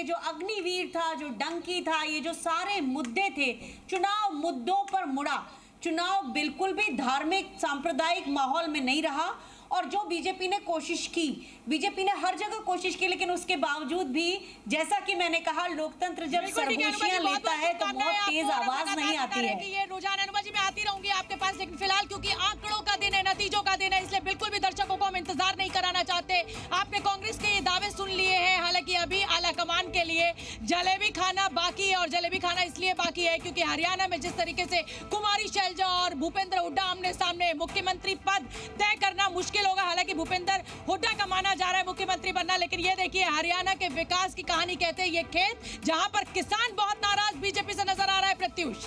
जो अग्निवीर था, जो डंकी था, ये जो सारे मुद्दे थे, चुनाव मुद्दों पर मुड़ा। चुनाव बिल्कुल भी धार्मिक सांप्रदायिक माहौल में नहीं रहा। और जो बीजेपी ने कोशिश की, बीजेपी ने हर जगह कोशिश की, लेकिन उसके बावजूद भी जैसा कि मैंने कहा, लोकतंत्र जब सरगोशियां लेता है तो बहुत तेज आवाज नहीं आती है। ये रुझान अनुमा जी, मैं आती रहूंगी आपके पास, लेकिन फिलहाल क्योंकि आंकड़ों का दिन है, नतीजों का दिन है, इसलिए बिल्कुल भी दर्शकों को हम इंतजार नहीं कराना चाहते। आपने कांग्रेस के ये दावे सुन लिए हैं, हालांकि अभी आलाकमान के लिए जलेबी खाना बाकी है। और जलेबी खाना इसलिए बाकी है क्योंकि हरियाणा में जिस तरीके से कुमारी शैलजा और भूपेंद्र हुड्डा आमने सामने, मुख्यमंत्री पद तय करना मुश्किल होगा। हालांकि भूपेंद्र हुड्डा का माना जा रहा है मुख्यमंत्री बनना, लेकिन ये देखिए हरियाणा के विकास की कहानी कहते हैं ये खेत, जहां पर किसान बहुत नाराज बीजेपी से नजर आ रहा है। प्रत्युष,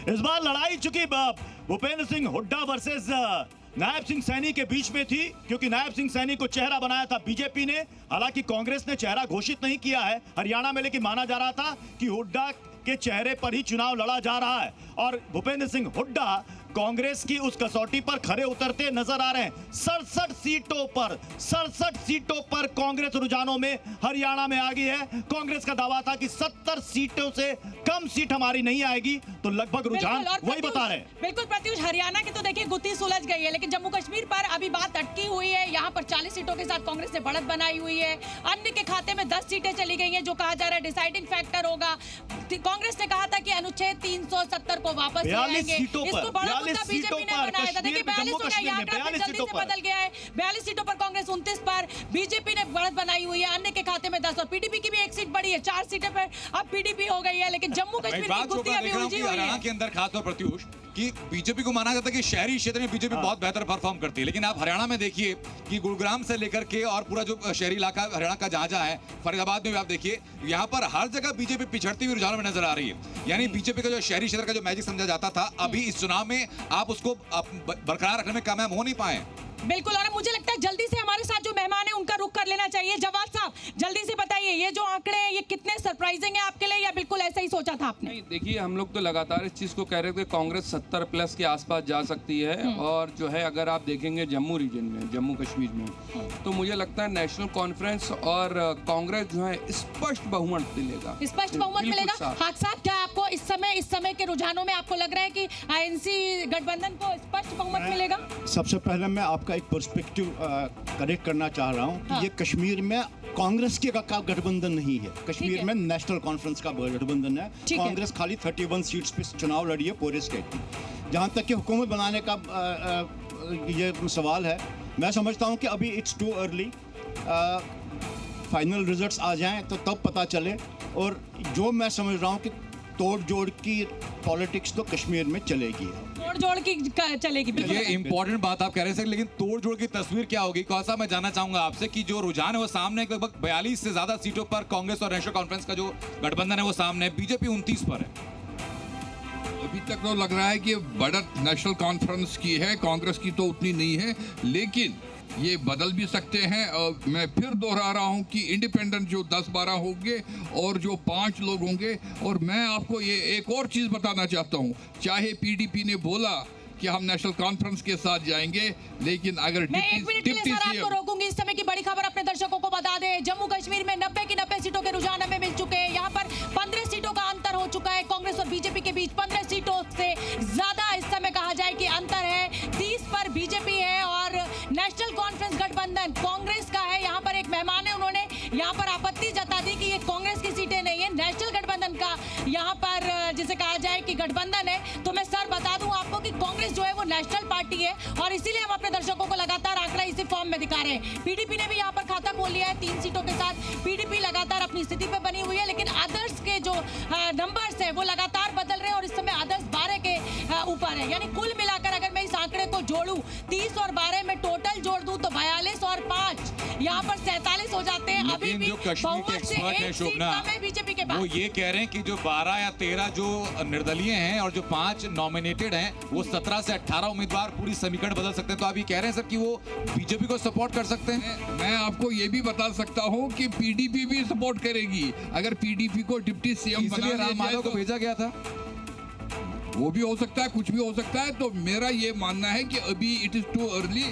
इस बार लड़ाई चुकी भूपेंद्र सिंह हुड्डा वर्सेस नायब सिंह सैनी के बीच में थी, क्योंकि नायब सिंह सैनी को चेहरा बनाया था बीजेपी ने। हालांकि कांग्रेस ने चेहरा घोषित नहीं किया है हरियाणा में, लेकिन माना जा रहा था कि हुड्डा के चेहरे पर ही चुनाव लड़ा जा रहा है। और भूपेंद्र सिंह हुड्डा कांग्रेस की उस कसौटी पर खरे उतरते नजर आ रहे हैं। 67 सीटों पर कांग्रेस रुझानों में हरियाणा में आ गई है। कांग्रेस का दावा था कि 70 सीटों से कम सीट हमारी नहीं आएगी, तो लगभग रुझान वही बता रहे हैं। बिल्कुल प्रत्युष, हरियाणा की तो देखिए गुत्थी सुलझ गई है, लेकिन जम्मू कश्मीर पर अभी बात अटकी हुई है। यहाँ पर 40 सीटों के साथ कांग्रेस ने बढ़त बनाई हुई है। अन्य के खाते में 10 सीटें चली गई हैं, जो कहा जा रहा है डिसाइडिंग फैक्टर होगा। कांग्रेस ने कहा था कि अनुच्छेद 370 को वापस लाएंगे। इसको बड़ा मुद्दा बीजेपी ने बनाया था। देखिए 42 हो गया, ये आंकड़ा जल्दी से बदल गया है। 42 सीटों पर कांग्रेस, 29 पर बीजेपी ने बढ़त बनाई हुई है। अन्य के खाते में 10 और पीडीपी की भी एक सीट बढ़ी है, 4 सीटें पर अब पीडीपी हो गई है। लेकिन जम्मू कश्मीर की गुत्थी अभी उलझी हुई है। हरियाणा के अंदर खासतौर प्रत्युष कि बीजेपी को माना जाता है कि शहरी क्षेत्र में बीजेपी बहुत बेहतर परफॉर्म करती है, लेकिन आप हरियाणा में देखिए कि गुरुग्राम से लेकर के और पूरा जो शहरी इलाका हरियाणा का जहां है, फरीदाबाद में भी आप देखिए, यहाँ पर हर जगह बीजेपी पिछड़ती हुई रुझान में नजर आ रही है। यानी बीजेपी का जो शहरी क्षेत्र का जो मैजिक समझा जाता था, अभी इस चुनाव में आप उसको बरकरार रखने में कामयाब हो नहीं पाए। बिल्कुल, और मुझे लगता है जल्दी से हमारे साथ जो मेहमान है उनका रुख कर लेना चाहिए। जवाद साहब, जल्दी से बताइए, ये जो आंकड़े हैं ये कितने सरप्राइजिंग है आपके लिए, या बिल्कुल ऐसा ही सोचा था आपने? नहीं, देखिए हम लोग तो लगातार इस चीज़ को कह रहे थे, कांग्रेस 70 प्लस के आसपास जा सकती है। और जो है अगर आप देखेंगे जम्मू रीजन में, जम्मू कश्मीर में, तो मुझे लगता है नेशनल कॉन्फ्रेंस और कांग्रेस जो है स्पष्ट बहुमत मिलेगा। स्पष्ट बहुमत मिलेगा। हाथ साहब, क्या आपको इस समय के रुझानों में आपको लग रहा है कि आईएनसी गठबंधन को स्पष्ट बहुमत मिलेगा? सबसे पहले मैं आपका एक पर्सपेक्टिव करेक्ट करना चाह रहा हूँ कि ये कश्मीर में कांग्रेस की का गठबंधन नहीं है, कश्मीर में नेशनल कॉन्फ्रेंस का गठबंधन है। कांग्रेस खाली 31 सीट्स पे चुनाव लड़ी है पूरे स्टेट में। जहाँ तक कि हुकूमत बनाने का ये सवाल है, मैं समझता हूँ कि अभी it's too early, final results आ जाएं तो तब पता चले। और जो मैं समझ रहा हूँ कि तोड़ जोड़ की पॉलिटिक्स तो कश्मीर में चलेगी, तोड़ जोड़ की चलेगी। ये इंपॉर्टेंट बात आप कह रहे हैं, लेकिन तोड़ जोड़ की तस्वीर क्या होगी? कौसा मैं जानना चाहूंगा आपसे कि जो रुझान है वो सामने लगभग 42 से ज्यादा सीटों पर कांग्रेस और नेशनल कॉन्फ्रेंस का जो गठबंधन है वो सामने है, बीजेपी 29 पर है। अभी तक तो लग रहा है कि बढ़त नेशनल कॉन्फ्रेंस की है, कांग्रेस की तो उतनी नहीं है, लेकिन ये बदल भी सकते हैं। और मैं फिर दोहरा रहा हूं कि इंडिपेंडेंट जो 10-12 होंगे और जो 5 लोग होंगे। और मैं आपको ये एक और चीज़ बताना चाहता हूं, चाहे पीडीपी ने बोला कि हम नेशनल कॉन्फ्रेंस के साथ जाएंगे, लेकिन अगर मैं 1 मिनट के लिए सर आपको रोकूंगी। इस समय की बड़ी खबर अपने दर्शकों को बता दें, जम्मू कश्मीर में 90 की 90 सीटों के रुझान हमें मिल चुके हैं। यहाँ पर 15 सीटों का अंतर हो चुका है कांग्रेस और बीजेपी के बीच। 15 सीटों से ज्यादा इस समय कहा जाए कि अंतर है। 30 पर बीजेपी है और नेशनल कॉन्फ्रेंस गठबंधन कांग्रेस का है। यहाँ पर एक मेहमान है, उन्होंने यहाँ पर आपत्ति जता दी कि ये कांग्रेस की सीटें नहीं है, नेशनल गठबंधन का यहाँ पर जिसे कहा जाए कि गठबंधन है। तो मैं सर बता दूं आपको कि कांग्रेस जो है वो नेशनल पार्टी है, और इसीलिए हम अपने दर्शकों को लगातार आंकड़ा इसी फॉर्म में दिखा रहे हैं। पीडीपी ने भी यहाँ पर खाता खोल लिया है 3 सीटों के साथ। पीडीपी लगातार अपनी स्थिति पे बनी हुई है, लेकिन अदर्स के जो नंबर्स है वो लगातार बदल रहे हैं और इस समय अदर्स 12 के ऊपर है। यानी कुल मिलाकर अगर मैं इस आंकड़े को जोड़ूं, 30 और 12 में टोटल जोड़ दूं तो 42 और 5 यहाँ पर 47 हो जाते हैं। अभी भी जो कश्मीर के एक्सपर्ट हैं शोभना, बीजेपी के पास वो ये कह रहे हैं कि जो 12 या 13 जो निर्दलीय हैं और जो 5 नॉमिनेटेड हैं, वो 17 से 18 उम्मीदवार पूरी समीकरण बदल सकते हैं। तो आप ये कह रहे हैं सर कि वो बीजेपी को सपोर्ट कर सकते हैं? मैं आपको ये भी बता सकता हूँ कि पीडीपी भी सपोर्ट करेगी। अगर पीडीपी को डिप्टी सीएम इसलिए राम माधव को भेजा गया था, वो भी हो सकता है, कुछ भी हो सकता है। तो मेरा ये मानना है कि अभी इट इज टू अर्ली,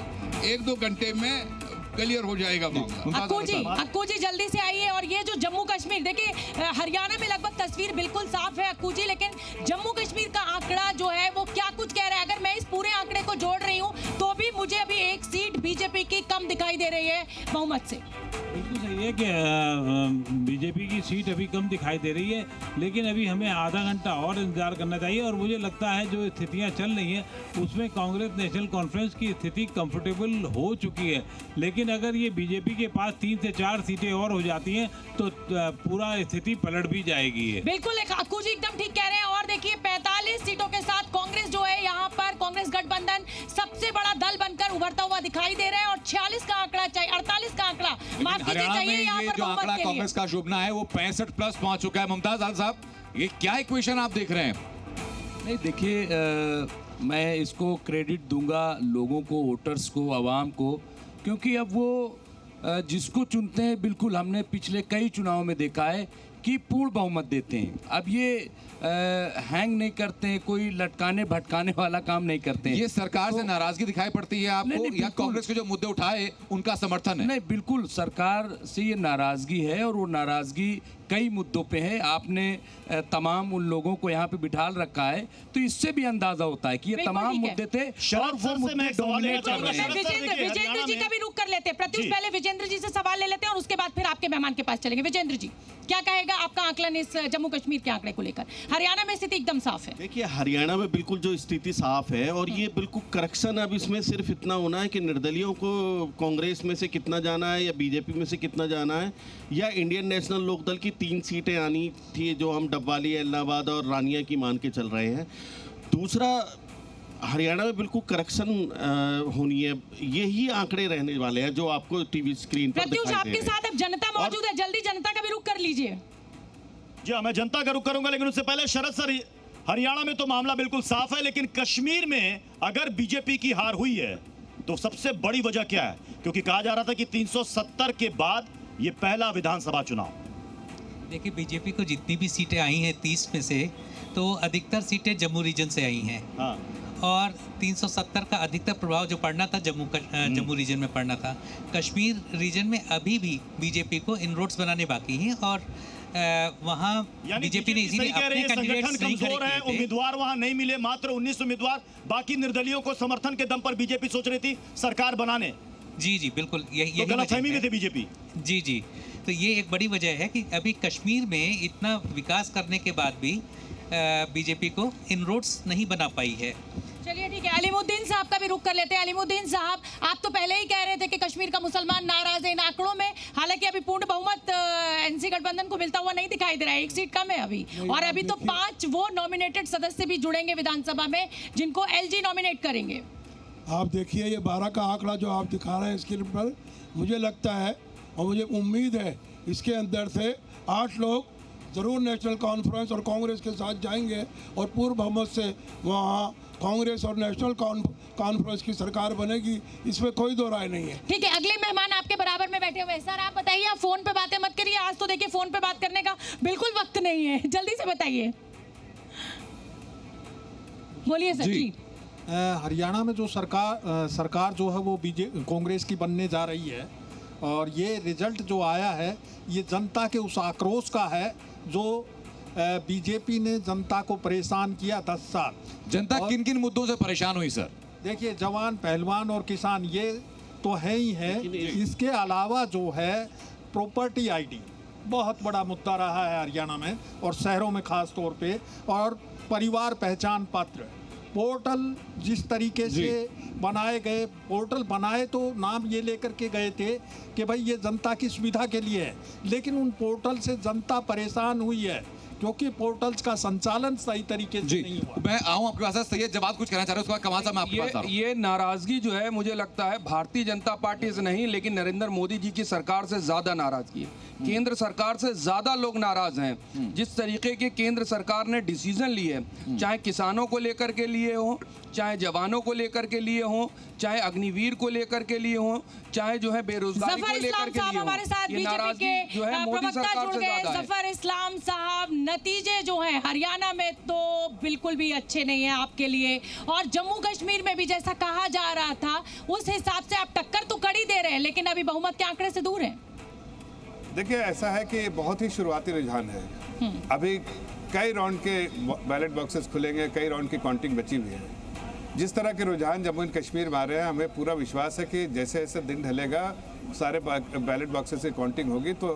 1-2 घंटे में क्लियर हो जाएगा मामला। अक्कू जी जल्दी से आइए। और ये जो जम्मू कश्मीर, देखिए हरियाणा में लगभग तस्वीर बिल्कुल साफ है अक्कू जी, लेकिन जम्मू कश्मीर का आंकड़ा जो है वो क्या कुछ कह रहा है? अगर मैं इस पूरे आंकड़े को जोड़ रही हूँ तो भी मुझे अभी एक सीट बीजेपी की कम दिखाई दे रही है बहुमत से। बिल्कुल सही है कि बीजेपी की सीट अभी कम दिखाई दे रही है, लेकिन अभी हमें आधा घंटा और इंतजार करना चाहिए। और मुझे लगता है जो स्थितियां चल रही हैं उसमें कांग्रेस नेशनल कॉन्फ्रेंस की स्थिति कंफर्टेबल हो चुकी है, लेकिन अगर ये बीजेपी के पास 3 से 4 सीटें और हो जाती हैं तो पूरा स्थिति पलट भी जाएगी। बिल्कुल अक्कू जी एकदम ठीक कह रहे हैं। और देखिए 45 सीटों के साथ कांग्रेस जो है यहाँ पर कांग्रेस गठबंधन सबसे बड़ा दल बनकर उभरता हुआ दिखाई दे रहा है। और 46 का आंकड़ा चाहिए, 48 का आंकड़ा हरियाणा में ये जो आंकड़ा कांग्रेस का शुभना है वो 65 प्लस पहुंच चुका है। मुमताज आल साहब, ये क्या इक्वेशन आप देख रहे हैं? नहीं देखिए, मैं इसको क्रेडिट दूंगा लोगों को, वोटर्स को, आवाम को, क्योंकि अब वो जिसको चुनते हैं बिल्कुल हमने पिछले कई चुनाव में देखा है कि पूर्ण बहुमत देते हैं। अब ये हैंग नहीं करते हैं, कोई लटकाने भटकाने वाला काम नहीं करते हैं। ये सरकार से नाराजगी दिखाई पड़ती है आपको, या कांग्रेस के जो मुद्दे उठाए उनका समर्थन है? नहीं, बिल्कुल सरकार से ये नाराजगी है और वो नाराजगी कई मुद्दों पे है। आपने तमाम उन लोगों को यहाँ पे बिठाल रखा है, तो इससे भी अंदाजा होता है कि ये तमाम मुद्दे थे और वो मुद्दे डोमिनेट कर रहे हैं। विजेंद्र जी का भी रुख कर लेते हैं। प्रत्युष, पहले विजेंद्र जी से सवाल ले लेते हैं और उसके बाद फिर आपके मेहमान के पास चलेंगे। विजेंद्र जी, क्या कहेगा आपका आकलन इस जम्मू कश्मीर के आंकड़े को लेकर? हरियाणा में स्थिति एकदम साफ है। देखिए, हरियाणा में बिल्कुल जो स्थिति साफ है, और ये बिल्कुल करेक्शन अब इसमें सिर्फ इतना होना है कि निर्दलियों को कांग्रेस में से कितना जाना है या बीजेपी में से कितना जाना है, या इंडियन नेशनल लोकदल की 3 सीटें आनी थी जो हम डब्बाली, इलाहाबाद और रानिया की मान के चल रहे हैं। दूसरा, हरियाणा में बिल्कुल करेक्शन होनी है। यही आंकड़े रहने वाले हैं जो आपको टीवी स्क्रीन पर दिखाई दे रहे हैं। आपके साथ अब जनता मौजूद है, जल्दी जनता का भी रुख कर लीजिए। जी हाँ, मैं जनता का रुख करूंगा, लेकिन उससे पहले शरद सर, हरियाणा में तो मामला बिल्कुल साफ है, लेकिन कश्मीर में अगर बीजेपी की हार हुई है तो सबसे बड़ी वजह क्या है? क्योंकि कहा जा रहा था कि 370 के बाद ये पहला विधानसभा चुनाव। देखिए, बीजेपी को जितनी भी सीटें आई हैं 30 में से, तो अधिकतर सीटें जम्मू रीजन से आई हैं। हाँ। और 370 का अधिकतर प्रभाव जो पड़ना था जम्मू रीजन में पड़ना था। कश्मीर रीजन में अभी भी बीजेपी को इनरोड्स बनाने बाकी हैं और वहाँ बीजेपी ने इसीलिए अपने संगठन कमजोर है, उम्मीदवार वहाँ नहीं मिले, मात्र 19 उम्मीदवार, बाकी निर्दलियों को समर्थन के दम पर बीजेपी सोच रही थी सरकार बनाने। जी बिल्कुल, यही गलतफहमी में थे बीजेपी। जी, तो ये एक बड़ी वजह है कि अभी कश्मीर में इतना विकास करने के बाद भी बीजेपी को इनरोड्स नहीं बना पाई है। चलिए ठीक है, अलीमुद्दीन साहब का भी रुख कर लेते हैं। अलीमुद्दीन साहब, आप तो पहले ही कह रहे थे कि कश्मीर का मुसलमान नाराज है इन आंकड़ों में, हालांकि अभी पूर्ण बहुमत एनसी गठबंधन को मिलता हुआ नहीं दिखाई दे रहा है, 1 सीट कम है अभी। और अभी तो 5 वो नॉमिनेटेड सदस्य भी जुड़ेंगे विधानसभा में जिनको एलजी नॉमिनेट करेंगे। आप देखिए, ये 12 का आंकड़ा जो आप दिखा रहे हैं स्क्रीन पर, मुझे लगता है और मुझे उम्मीद है इसके अंदर से 8 लोग ज़रूर नेशनल कॉन्फ्रेंस और कांग्रेस के साथ जाएंगे और पूर्ण बहुमत से वहाँ कांग्रेस और नेशनल कॉन्फ्रेंस की सरकार बनेगी, इसमें कोई दो राय नहीं है। ठीक है, अगले मेहमान आपके बराबर में बैठे हुए हैं। सर आप बताइए, आप फोन पे बातें मत करिए, आज तो देखिए फोन पे बात करने का बिल्कुल वक्त नहीं है, जल्दी से बताइए। बोलिए सर जी। हरियाणा में जो सरकार जो है वो कांग्रेस की बनने जा रही है, और ये रिजल्ट जो आया है ये जनता के उस आक्रोश का है जो बीजेपी ने जनता को परेशान किया 10 साल। जनता किन किन मुद्दों से परेशान हुई सर? देखिए, जवान, पहलवान और किसान ये तो है ही है, इसके अलावा जो है प्रॉपर्टी आईडी बहुत बड़ा मुद्दा रहा है हरियाणा में और शहरों में खास तौर पे, और परिवार पहचान पत्र पोर्टल जिस तरीके से बनाए गए, पोर्टल बनाए तो नाम ये लेकर के गए थे कि भाई ये जनता की सुविधा के लिए है, लेकिन उन पोर्टल से जनता परेशान हुई है क्योंकि पोर्टल्स का संचालन सही तरीके से नहीं हुआ। मैं आऊं आपके पास, सैयद जवाब कुछ कहना चाह रहे हैं, उसके बाद कमाल साहब मैं आपके पास आ रहा हूं। ये नाराजगी जो है मुझे लगता है भारतीय जनता पार्टी से नहीं, लेकिन नरेंद्र मोदी जी की सरकार से ज्यादा नाराजगी है। केंद्र सरकार से ज्यादा लोग नाराज हैं। जिस तरीके के केंद्र सरकार ने डिसीजन लिए, चाहे किसानों को लेकर के लिए हो, चाहे जवानों को लेकर के लिए हो, चाहे अग्निवीर को लेकर के लिए हो, चाहे जो है बेरोजगारी को लेकर के लिए हो, हमारे साथ बीजेपी के प्रवक्ता जुड़ गए। जफर इस्लाम साहब नतीजे जो हैं हरियाणा में तो बिल्कुल भी अच्छे नहीं है आपके लिए, और जम्मू कश्मीर में भी जैसा कहा जा रहा था उस हिसाब से आप टक्कर तो कड़ी दे रहे हैं, लेकिन अभी बहुमत के आंकड़े से दूर हैं। देखिए, ऐसा है कि बहुत ही शुरुआती रुझान है। अभी कई राउंड के बैलेट बॉक्सेस खुलेंगे, कई राउंड की काउंटिंग बची हुई है। जिस तरह के रुझान जम्मू एंड कश्मीर में आ रहे हैं, हमें पूरा विश्वास है कि जैसे जैसे दिन ढलेगा सारे बैलेट बॉक्सेस की काउंटिंग होगी तो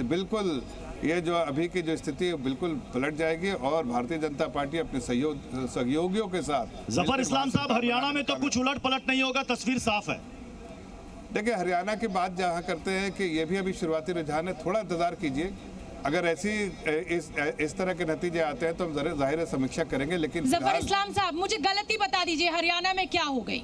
बिल्कुल ये जो अभी की जो स्थिति है बिल्कुल पलट जाएगी और भारतीय जनता पार्टी अपने सहयोगियों के साथ। जफर इस्लाम साहब, हरियाणा में तो कुछ उलट पलट नहीं होगा, तस्वीर साफ है। देखिए, हरियाणा की बात जहाँ करते हैं कि ये भी अभी शुरुआती रुझान है, थोड़ा इंतजार कीजिए। अगर ऐसी इस तरह के नतीजे आते हैं तो हम जाहिर है समीक्षा करेंगे। लेकिन जफर इस्लाम साहब, मुझे गलती बता दीजिए, हरियाणा में क्या हो गई?